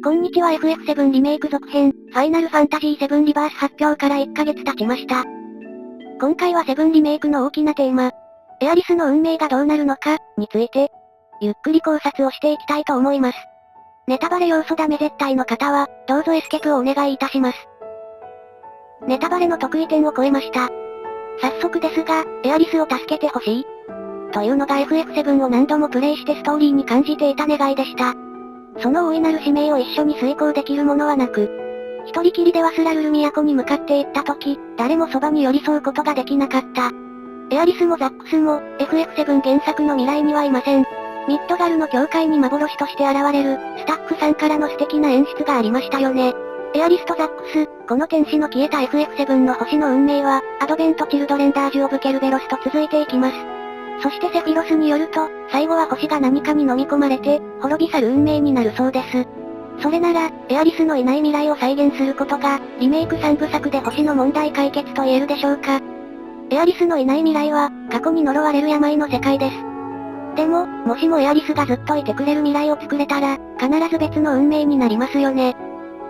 こんにちは。 FF7 リメイク続編、ファイナルファンタジー7リバース発表から1ヶ月経ちました。今回は7リメイクの大きなテーマ、エアリスの運命がどうなるのか、について、ゆっくり考察をしていきたいと思います。ネタバレ要素ダメ絶対の方は、どうぞエスケープをお願いいたします。ネタバレの得意点を超えました。早速ですが、エアリスを助けてほしいというのが FF7 を何度もプレイしてストーリーに感じていた願いでした。その大いなる使命を一緒に遂行できるものはなく、一人きりではスラルル都に向かって行った時、誰もそばに寄り添うことができなかった。エアリスもザックスも、FF7 原作の未来にはいません。ミッドガルの教会に幻として現れる、スタッフさんからの素敵な演出がありましたよね。エアリスとザックス、この天使の消えた FF7 の星の運命は、アドベント・チルドレンダージュ・オブ・ケルベロスと続いていきます。そしてセフィロスによると、最後は星が何かに飲み込まれて、滅び去る運命になるそうです。それなら、エアリスのいない未来を再現することが、リメイク3部作で星の問題解決と言えるでしょうか。エアリスのいない未来は、過去に呪われる病の世界です。でも、もしもエアリスがずっといてくれる未来を作れたら、必ず別の運命になりますよね。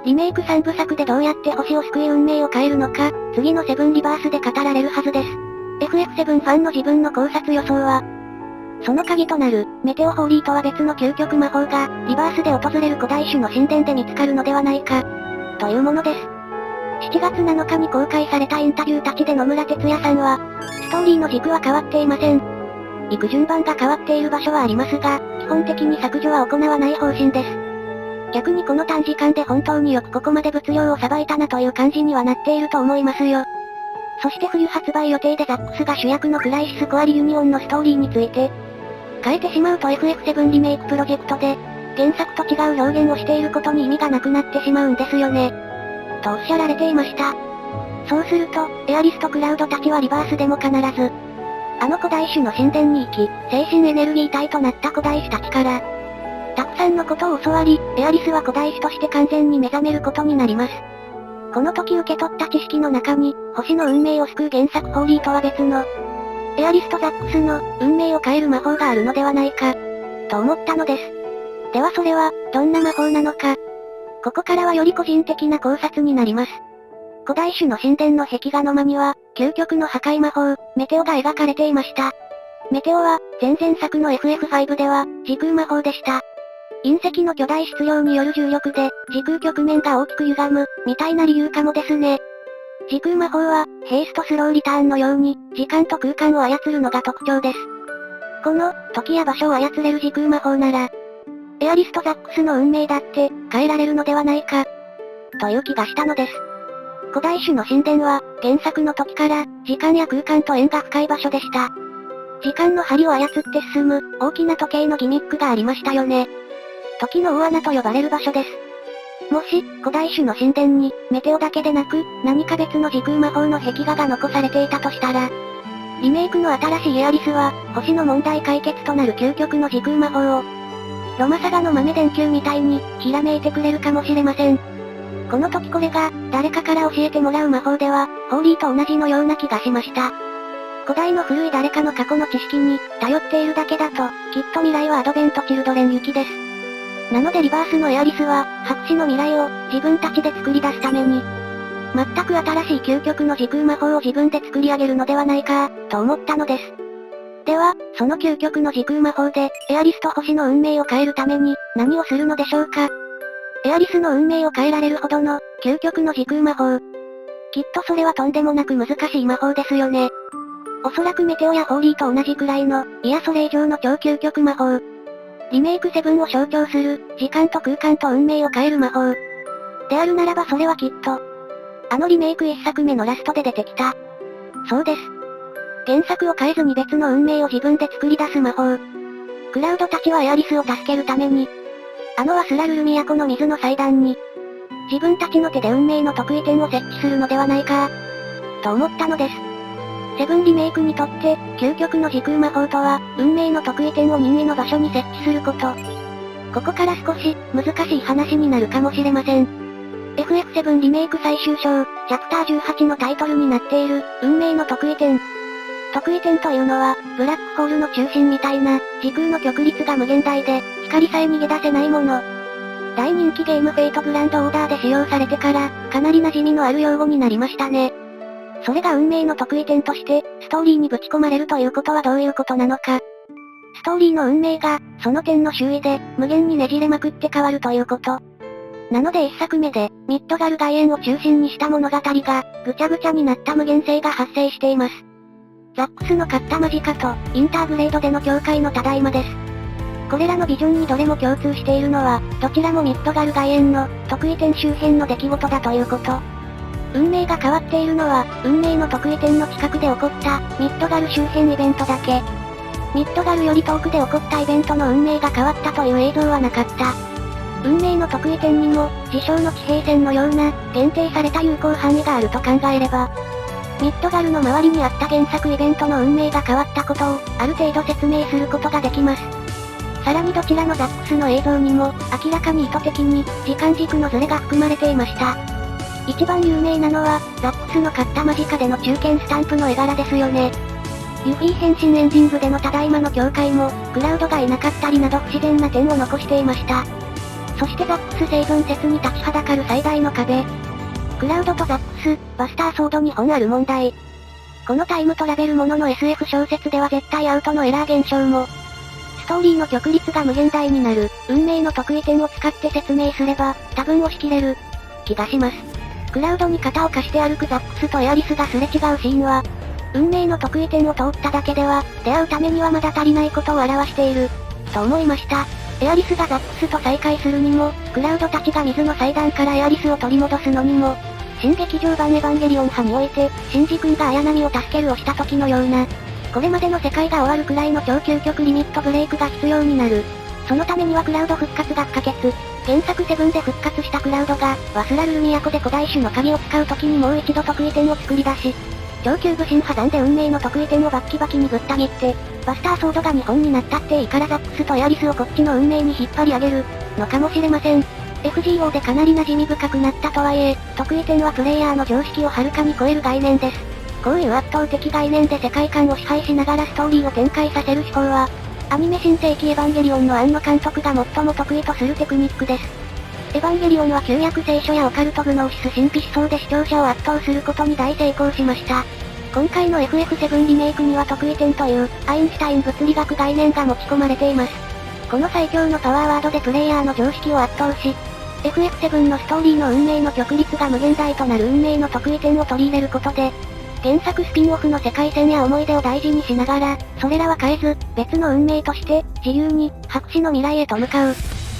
リメイク3部作でどうやって星を救い運命を変えるのか、次の7リバースで語られるはずです。FF7 ファンの自分の考察予想は、その鍵となる、メテオホーリーとは別の究極魔法が、リバースで訪れる古代種の神殿で見つかるのではないか、というものです。7月7日に公開されたインタビューたちで野村哲也さんは、ストーリーの軸は変わっていません。行く順番が変わっている場所はありますが、基本的に削除は行わない方針です。逆にこの短時間で本当によくここまで物量をさばいたなという感じにはなっていると思いますよ。そして冬発売予定でザックスが主役のクライシスコアリユニオンのストーリーについて、変えてしまうと FF7 リメイクプロジェクトで、原作と違う表現をしていることに意味がなくなってしまうんですよね。とおっしゃられていました。そうすると、エアリスとクラウドたちはリバースでも必ず、あの古代種の神殿に行き、精神エネルギー体となった古代種たちから、たくさんのことを教わり、エアリスは古代種として完全に目覚めることになります。この時受け取った知識の中に、星の運命を救う原作ホーリーとは別の、エアリスとザックスの、運命を変える魔法があるのではないか、と思ったのです。ではそれは、どんな魔法なのか。ここからはより個人的な考察になります。古代種の神殿の壁画の間には、究極の破壊魔法、メテオが描かれていました。メテオは、前々作の FF5 では、時空魔法でした。隕石の巨大質量による重力で、時空局面が大きく歪む、みたいな理由かもですね。時空魔法は、ヘイストスローリターンのように、時間と空間を操るのが特徴です。この、時や場所を操れる時空魔法なら、エアリスとザックスの運命だって、変えられるのではないか、という気がしたのです。古代種の神殿は、原作の時から、時間や空間と縁が深い場所でした。時間の針を操って進む、大きな時計のギミックがありましたよね。時の大穴と呼ばれる場所です。もし、古代種の神殿に、メテオだけでなく、何か別の時空魔法の壁画が残されていたとしたら、リメイクの新しいエアリスは、星の問題解決となる究極の時空魔法を、ロマサガの豆電球みたいに、ひらめいてくれるかもしれません。この時これが、誰かから教えてもらう魔法では、ホーリーと同じのような気がしました。古代の古い誰かの過去の知識に、頼っているだけだと、きっと未来はアドベント・チルドレン行きです。なのでリバースのエアリスは、白紙の未来を、自分たちで作り出すために、全く新しい究極の時空魔法を自分で作り上げるのではないか、と思ったのです。では、その究極の時空魔法で、エアリスと星の運命を変えるために、何をするのでしょうか。エアリスの運命を変えられるほどの、究極の時空魔法。きっとそれはとんでもなく難しい魔法ですよね。おそらくメテオやホーリーと同じくらいの、いやそれ以上の超究極魔法。リメイク7を象徴する、時間と空間と運命を変える魔法。であるならばそれはきっと、あのリメイク1作目のラストで出てきた。そうです。原作を変えずに別の運命を自分で作り出す魔法。クラウドたちはエアリスを助けるために、あのアスラルル都の水の祭壇に、自分たちの手で運命の得意点を設置するのではないか、と思ったのです。7リメイクにとって、究極の時空魔法とは、運命の得意点を任意の場所に設置すること。ここから少し、難しい話になるかもしれません。FF7 リメイク最終章、チャプター18のタイトルになっている、運命の得意点。得意点というのは、ブラックホールの中心みたいな、時空の極率が無限大で、光さえ逃げ出せないもの。大人気ゲームフェイトグランドオーダーで使用されてから、かなり馴染みのある用語になりましたね。それが運命の得意点として、ストーリーにぶち込まれるということはどういうことなのか。ストーリーの運命が、その点の周囲で、無限にねじれまくって変わるということ。なので一作目で、ミッドガル外縁を中心にした物語が、ぐちゃぐちゃになった無限性が発生しています。ザックスの勝った間近と、インターグレードでの境界のただいまです。これらのビジョンにどれも共通しているのは、どちらもミッドガル外縁の、得意点周辺の出来事だということ。運命が変わっているのは、運命の得意点の近くで起こった、ミッドガル周辺イベントだけ。ミッドガルより遠くで起こったイベントの運命が変わったという映像はなかった。運命の得意点にも、事象の地平線のような、限定された有効範囲があると考えれば、ミッドガルの周りにあった原作イベントの運命が変わったことを、ある程度説明することができます。さらにどちらのザックスの映像にも、明らかに意図的に、時間軸のズレが含まれていました。一番有名なのは、ザックスの勝った間近での中堅スタンプの絵柄ですよね。ユフィ変身エンディングでのただいまの境界も、クラウドがいなかったりなど不自然な点を残していました。そしてザックス生存説に立ちはだかる最大の壁。クラウドとザックス、バスターソード2本ある問題。このタイムトラベルものの SF 小説では絶対アウトのエラー現象も、ストーリーの曲率が無限大になる、運命の得意点を使って説明すれば、多分押し切れる、気がします。クラウドに肩を貸して歩くザックスとエアリスがすれ違うシーンは、運命の得意点を通っただけでは、出会うためにはまだ足りないことを表している、と思いました。エアリスがザックスと再会するにも、クラウドたちが水の祭壇からエアリスを取り戻すのにも、新劇場版エヴァンゲリオン派において、シンジ君が綾波を助けるをした時のような、これまでの世界が終わるくらいの超究極リミットブレイクが必要になる。そのためにはクラウド復活が不可欠。原作7で復活したクラウドが、ワスラルル都で古代種の鍵を使う時にもう一度得意点を作り出し、超級武神破山で運命の得意点をバッキバキにぶった切って、バスターソードが2本になったっていいからザックスとエアリスをこっちの運命に引っ張り上げる、のかもしれません。FGO でかなり馴染み深くなったとはいえ、得意点はプレイヤーの常識をはるかに超える概念です。こういう圧倒的概念で世界観を支配しながらストーリーを展開させる手法は、アニメ新世紀エヴァンゲリオンの庵野監督が最も得意とするテクニックです。エヴァンゲリオンは旧約聖書やオカルトグノーシス神秘思想で視聴者を圧倒することに大成功しました。今回の FF7 リメイクには得意点という、アインシュタイン物理学概念が持ち込まれています。この最強のパワーワードでプレイヤーの常識を圧倒し、FF7 のストーリーの運命の曲率が無限大となる運命の得意点を取り入れることで、原作スピンオフの世界線や思い出を大事にしながら、それらは変えず、別の運命として、自由に、白紙の未来へと向かう。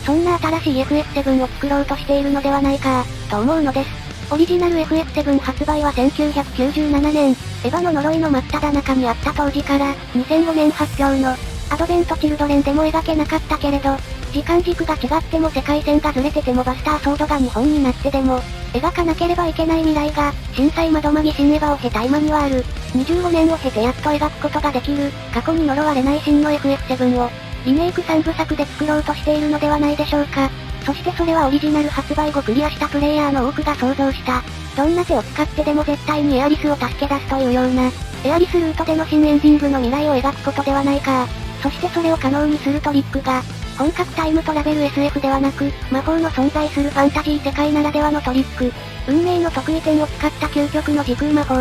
そんな新しい FF7 を作ろうとしているのではないか、と思うのです。オリジナル FF7 発売は1997年、エヴァの呪いの真っ只中にあった当時から、2005年発表の、アドベントチルドレンでも描けなかったけれど、時間軸が違っても世界線がずれててもバスターソードが2本になってでも、描かなければいけない未来が、震災窓マギ新エヴァを経た今にはある。25年を経てやっと描くことができる、過去に呪われない真の FF7 を、リメイク3部作で作ろうとしているのではないでしょうか。そしてそれはオリジナル発売後クリアしたプレイヤーの多くが想像した。どんな手を使ってでも絶対にエアリスを助け出すというような、エアリスルートでの新エンディングの未来を描くことではないか。そしてそれを可能にするトリックが、本格タイムトラベル SF ではなく、魔法の存在するファンタジー世界ならではのトリック。運命の得意点を使った究極の時空魔法。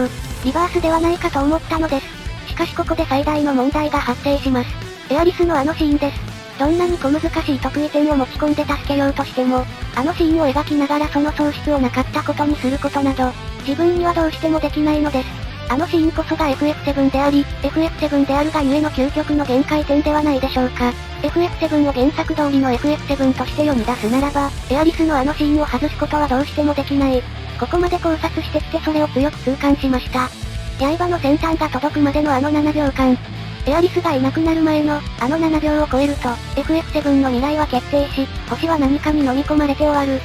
リバースではないかと思ったのです。しかしここで最大の問題が発生します。エアリスのあのシーンです。どんなに小難しい得意点を持ち込んで助けようとしても、あのシーンを描きながらその喪失をなかったことにすることなど、自分にはどうしてもできないのです。あのシーンこそが FF7 であり、FF7 であるがゆえの究極の限界点ではないでしょうか。FF7 を原作通りの FF7 として世に出すならば、エアリスのあのシーンを外すことはどうしてもできない。ここまで考察してきてそれを強く痛感しました。刃の先端が届くまでのあの7秒間。エアリスがいなくなる前の、あの7秒を超えると、FF7 の未来は決定し、星は何かに飲み込まれて終わる。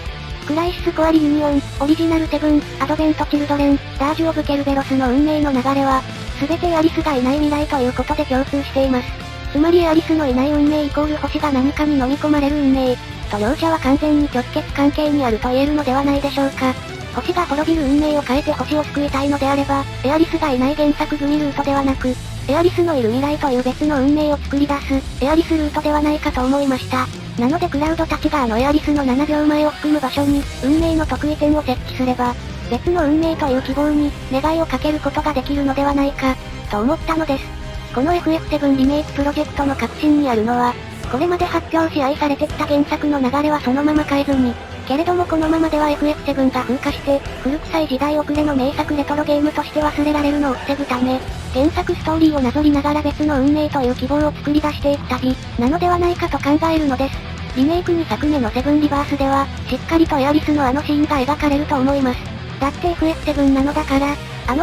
クライシスコアリユニオン、オリジナル7、アドベントチルドレン、ダージュオブケルベロスの運命の流れは、すべてエアリスがいない未来ということで共通しています。つまりエアリスのいない運命イコール星が何かに飲み込まれる運命、と両者は完全に直結関係にあると言えるのではないでしょうか。星が滅びる運命を変えて星を救いたいのであれば、エアリスがいない原作組ルートではなく、エアリスのいる未来という別の運命を作り出す、エアリスルートではないかと思いました。なのでクラウドたちがエアリスの7秒前を含む場所に、運命の得意点を設置すれば、別の運命という希望に、願いをかけることができるのではないか、と思ったのです。この FF7 リメイクプロジェクトの核心にあるのは、これまで発表し愛されてきた原作の流れはそのまま変えずに、けれどもこのままでは FF7 が風化して、古臭い時代遅れの名作レトロゲームとして忘れられるのを防ぐため、原作ストーリーをなぞりながら別の運命という希望を作り出していく旅、なのではないかと考えるのです。リメイク2作目のセブンリバースでは、しっかりとエアリスのシーンが描かれると思います。だって FF7 なのだから、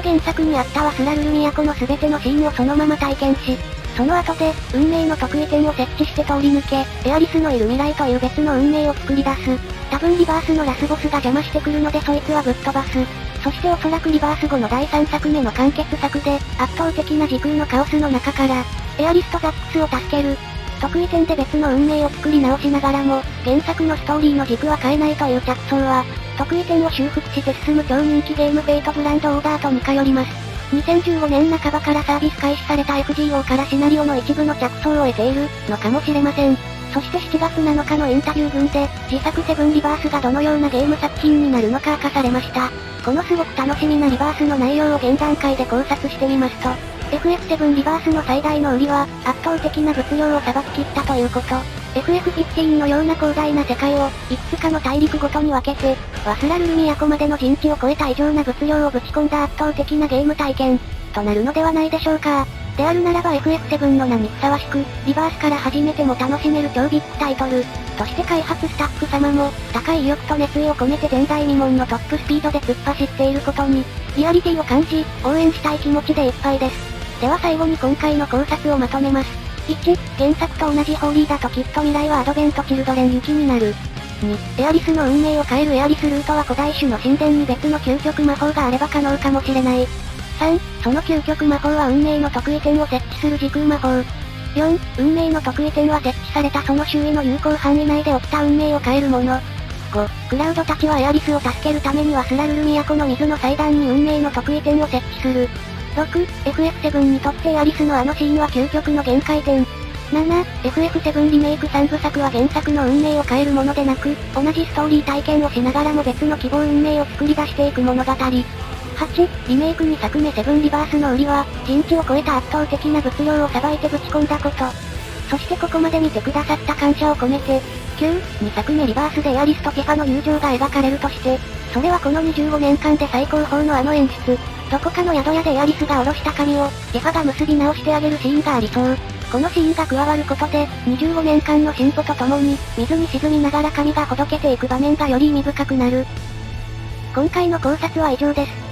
原作にあったワスラルル都の全てのシーンをそのまま体験し、その後で、運命の得意点を設置して通り抜け、エアリスのいる未来という別の運命を作り出す。多分リバースのラスボスが邪魔してくるのでそいつはぶっ飛ばす。そしておそらくリバース後の第3作目の完結作で、圧倒的な時空のカオスの中から、エアリスとザックスを助ける。得意点で別の運命を作り直しながらも、原作のストーリーの軸は変えないという着想は、得意点を修復して進む超人気ゲームフェイトグランドオーダーと似通ります。2015年半ばからサービス開始された FGO からシナリオの一部の着想を得ているのかもしれません。そして7月7日のインタビュー群で、自作セブンリバースがどのようなゲーム作品になるのか明かされました。このすごく楽しみなリバースの内容を現段階で考察してみますと、FF7 リバースの最大の売りは、圧倒的な物量をさばききったということ。FF15 のような広大な世界を、いくつかの大陸ごとに分けて、ワスラルル都までの陣地を超えた異常な物量をぶち込んだ圧倒的なゲーム体験、となるのではないでしょうか。であるならば FF7 の名にふさわしく、リバースから始めても楽しめる超ビッグタイトル、として開発スタッフ様も、高い意欲と熱意を込めて前代未聞のトップスピードで突っ走っていることに、リアリティを感じ、応援したい気持ちでいっぱいです。では最後に今回の考察をまとめます。1、原作と同じホーリーだときっと未来はアドベントチルドレン行きになる。2、エアリスの運命を変えるエアリスルートは古代種の神殿に別の究極魔法があれば可能かもしれない。3、その究極魔法は運命の得意点を設置する時空魔法。4、運命の得意点は設置されたその周囲の有効範囲内で起きた運命を変えるもの。5、クラウドたちはエアリスを助けるためにワスラルル都の水の祭壇に運命の得意点を設置する。6、FF7 にとってエアリスのシーンは究極の限界点。7、FF7 リメイク3部作は原作の運命を変えるものでなく、同じストーリー体験をしながらも別の希望運命を作り出していく物語。8、リメイク2作目セブンリバースの売りは、人知を超えた圧倒的な物量をさばいてぶち込んだこと。そしてここまで見てくださった感謝を込めて、9、2作目リバースでエアリスとティファの友情が描かれるとして、それはこの25年間で最高峰の演出。どこかの宿屋でエアリスが下ろした髪を、ティファが結び直してあげるシーンがありそう。このシーンが加わることで、25年間の進歩とともに、水に沈みながら髪がほどけていく場面がより意味深くなる。今回の考察は以上です。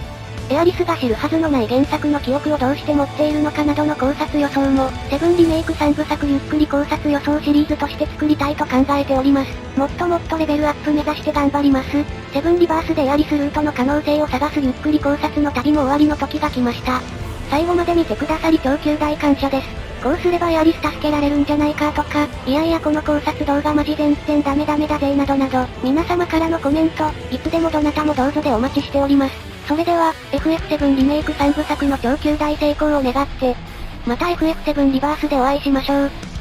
エアリスが知るはずのない原作の記憶をどうして持っているのかなどの考察予想も、セブンリメイク3部作ゆっくり考察予想シリーズとして作りたいと考えております。もっともっとレベルアップ目指して頑張ります。セブンリバースでエアリスルートの可能性を探すゆっくり考察の旅も終わりの時が来ました。最後まで見てくださり超級大感謝です。こうすればエアリス助けられるんじゃないかとか、いやいやこの考察動画マジ全然ダメダメだぜなどなど、皆様からのコメント、いつでもどなたもどうぞでお待ちしております。それでは、FF7 リメイク3部作の超級大成功を願って、また FF7 リバースでお会いしましょう。